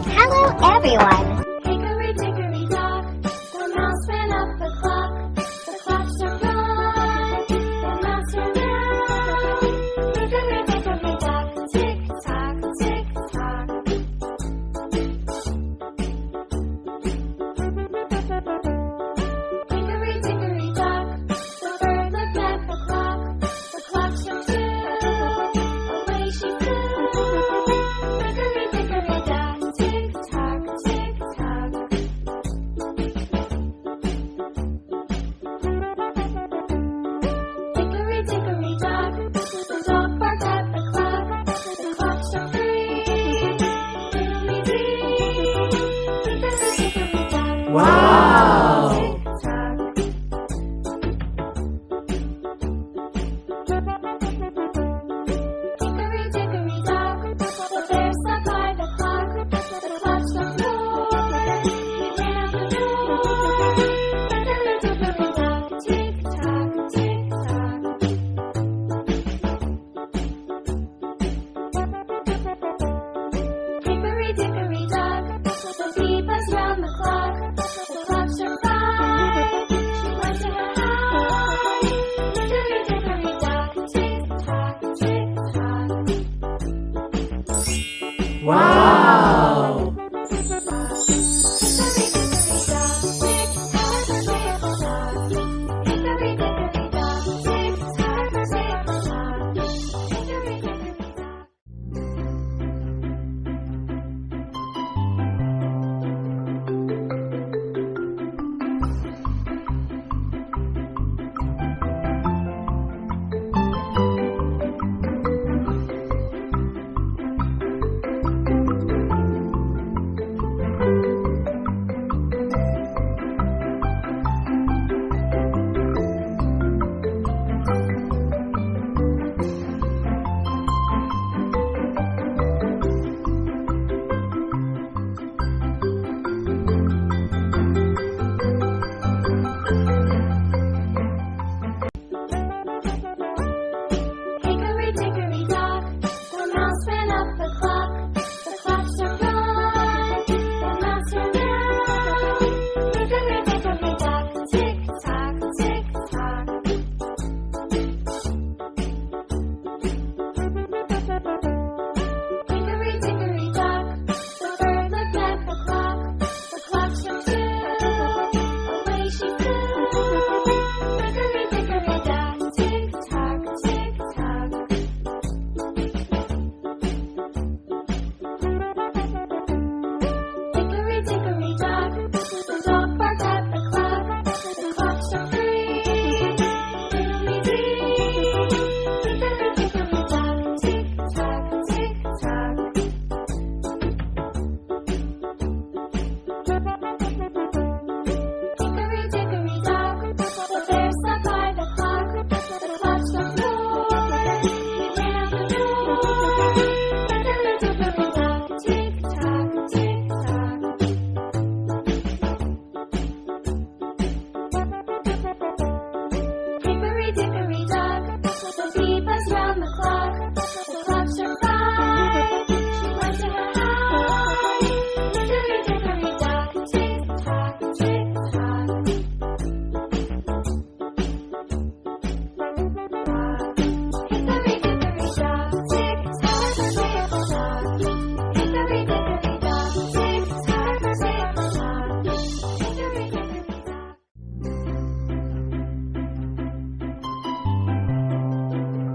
Hello, everyone. Hickory dickory dock, the mouse ran up the clock. The clock struck one, the mouse ran out. Hickory dickory dock, tick tock, tick tock. Hickory dickory dock, the bird looked at the clock. The clock struck two, away she flew. Hickory dickory dock, tick tock, tick tock. Hickory dickory dock, the dog barked at the clock. The clock struck three, diddly-dee. Hickory dickory dock, Wow! tick-tock. Hickory dickory dock, the bear sat by the clock. The clock struck four, he ran out the door. Hickory dickory dock, tick tock, tick tock. Hickory dickory dock, the bee buzzed round the clock. The clock struck five, she went to her hive. Hickory dickory dock, tick tock, tick tock. Wow!